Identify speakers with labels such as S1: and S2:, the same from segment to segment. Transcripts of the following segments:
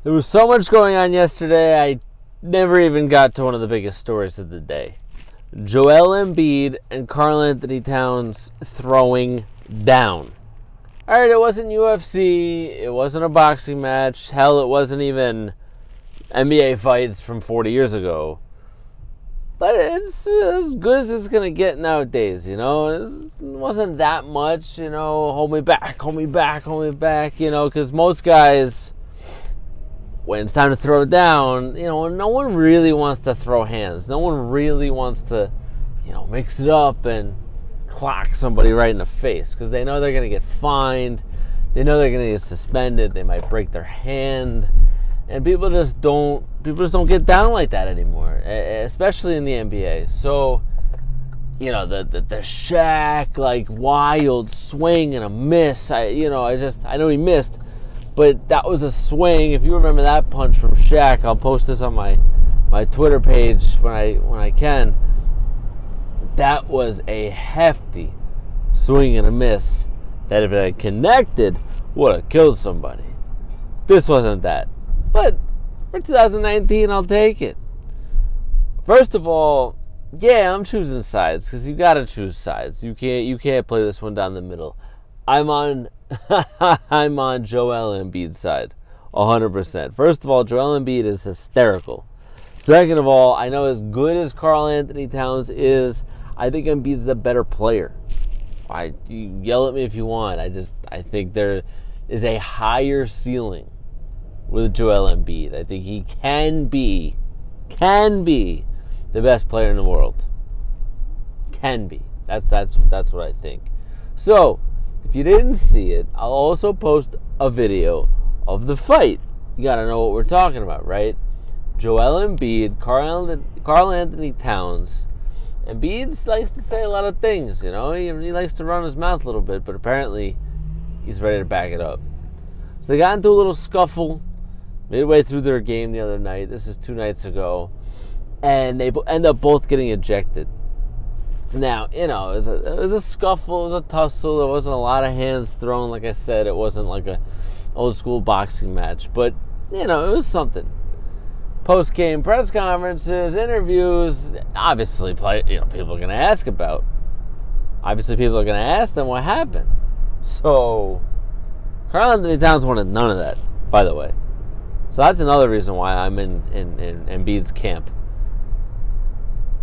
S1: There was so much going on yesterday, I never even got to one of the biggest stories of the day. Joel Embiid and Karl Anthony Towns throwing down. Alright, it wasn't UFC, it wasn't a boxing match, hell, it wasn't even NBA fights from 40 years ago. But it's as good as it's going to get nowadays, you know. It wasn't that much, you know, hold me back, you know, because most guys, when it's time to throw down, you know, no one really wants to throw hands. No one really wants to, you know, mix it up and clock somebody right in the face because they know they're going to get fined. They know they're going to get suspended. They might break their hand. And people just don't get down like that anymore, especially in the NBA. So, you know, the Shaq, like, wild swing and a miss. I know he missed, but that was a swing. If you remember that punch from Shaq, I'll post this on my Twitter page when I can. That was a hefty swing and a miss that if it had connected would have killed somebody. This wasn't that. But for 2019, I'll take it. First of all, yeah, I'm choosing sides because you got to choose sides. You can't play this one down the middle. I'm on Joel Embiid's side, 100%. First of all, Joel Embiid is hysterical. Second of all, I know as good as Karl Anthony Towns is, I think Embiid's the better player. You yell at me if you want. I think there is a higher ceiling with Joel Embiid. I think he can be the best player in the world. Can be. That's what I think. So, if you didn't see it, I'll also post a video of the fight. You got to know what we're talking about, right? Joel Embiid, Karl Anthony Towns. Embiid likes to say a lot of things, you know. He likes to run his mouth a little bit, but apparently he's ready to back it up. So they got into a little scuffle midway through their game the other night. This is 2 nights ago. And they end up both getting ejected. Now, you know, it was a scuffle, it was a tussle. There wasn't a lot of hands thrown. Like I said, it wasn't like a old school boxing match. But, you know, it was something. Post-game press conferences, interviews, obviously, people are going to ask about. Obviously, people are going to ask them what happened. So, Karl Anthony Towns wanted none of that, by the way. So that's another reason why I'm in Embiid's camp.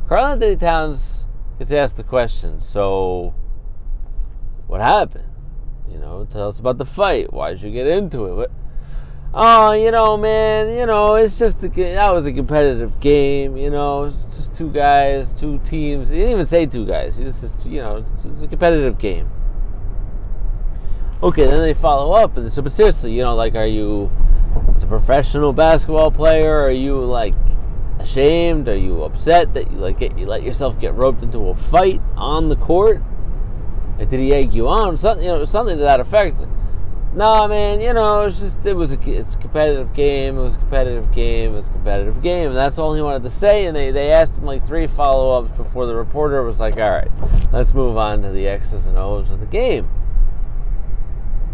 S1: Karl Anthony Towns gets asked the question, so what happened? You know, tell us about the fight. Why did you get into it? Oh, you know, man, you know, it's just that was a competitive game, you know, it's just 2 guys, 2 teams. He didn't even say 2 guys. He just says, you know, it's a competitive game. Okay, then they follow up, and so, but seriously, you know, like, are you as a professional basketball player, are you, like, ashamed? Are you upset that you let yourself get roped into a fight on the court? Like, did he egg you on? Something to that effect. Nah, man, you know, it's a competitive game. It was a competitive game. And that's all he wanted to say. And they asked him like 3 follow-ups before the reporter was like, all right, let's move on to the X's and O's of the game.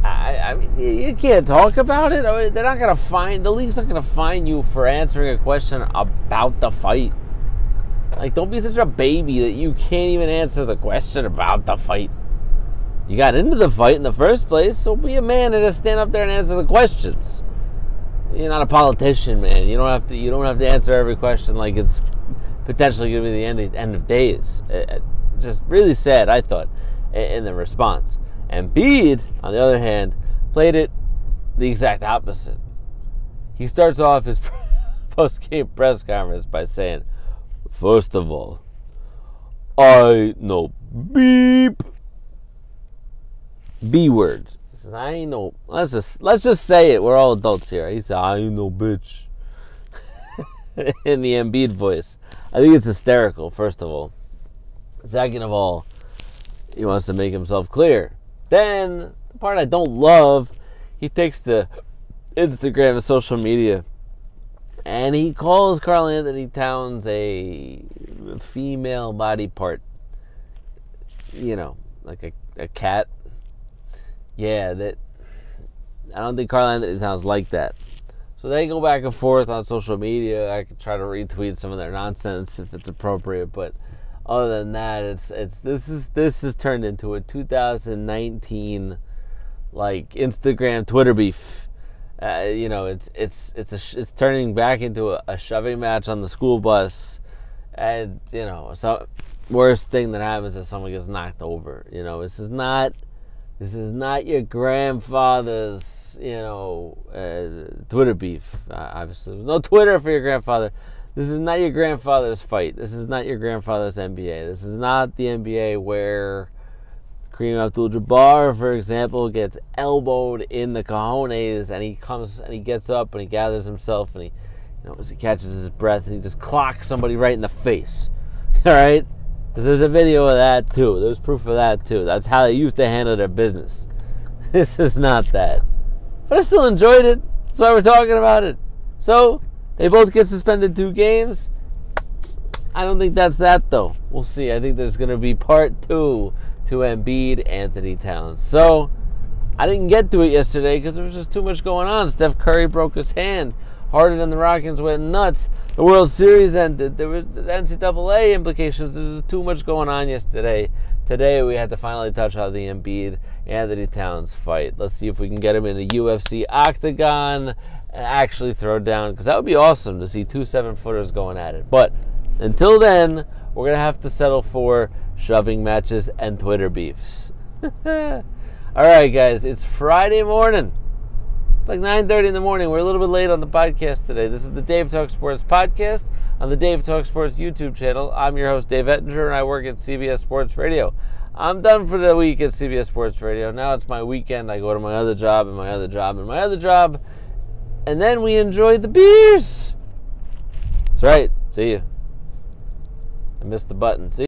S1: I mean, you can't talk about it. I mean, the league's not going to fine you for answering a question about the fight. Like, don't be such a baby that you can't even answer the question about the fight. You got into the fight in the first place, so be a man and just stand up there and answer the questions. You're not a politician, man. You don't have to answer every question like it's potentially going to be the end of days. Just really sad, I thought, in the response. Embiid, on the other hand, played it the exact opposite. He starts off his post-game press conference by saying, first of all, I know beep. B word. He says, I ain't no. Let's just say it. We're all adults here. He said, I ain't no bitch. In the Embiid voice. I think it's hysterical, first of all. Second of all, he wants to make himself clear. Then, the part I don't love, he takes to Instagram and social media, and he calls Karl Anthony Towns a female body part. You know, like a cat. Yeah, that. I don't think Karl Anthony Towns like that. So they go back and forth on social media. I could try to retweet some of their nonsense if it's appropriate, but other than that, this is turned into a 2019 like Instagram Twitter beef. It's turning back into a shoving match on the school bus, and so worst thing that happens is someone gets knocked over. This is not your grandfather's Twitter beef. Obviously, there's no Twitter for your grandfather. This is not your grandfather's fight. This is not your grandfather's NBA. This is not the NBA where Kareem Abdul-Jabbar, for example, gets elbowed in the cojones, and he comes and he gets up and he gathers himself and he, as he catches his breath, and he just clocks somebody right in the face. All right, because there's a video of that too. There's proof of that too. That's how they used to handle their business. This is not that, but I still enjoyed it. That's why we're talking about it. So they both get suspended 2 games. I don't think that's that, though. We'll see. I think there's going to be part 2 to Embiid, Anthony Towns. So I didn't get to it yesterday because there was just too much going on. Steph Curry broke his hand. Harden and the Rockets went nuts. The World Series ended. There was NCAA implications. There was too much going on yesterday. Today we had to finally touch on the Embiid, Anthony Towns fight. Let's see if we can get him in the UFC octagon and actually throw down, because that would be awesome to see 2 7-footers going at it. But until then, we're going to have to settle for shoving matches and Twitter beefs. All right, guys, it's Friday morning. It's like 9:30 in the morning. We're a little bit late on the podcast today. This is the Dave Talk Sports podcast on the Dave Talk Sports YouTube channel. I'm your host, Dave Ettinger, and I work at CBS Sports Radio. I'm done for the week at CBS Sports Radio. Now it's my weekend. I go to my other job and my other job and my other job, and then we enjoy the beers. That's right. See you. I missed the button. See you.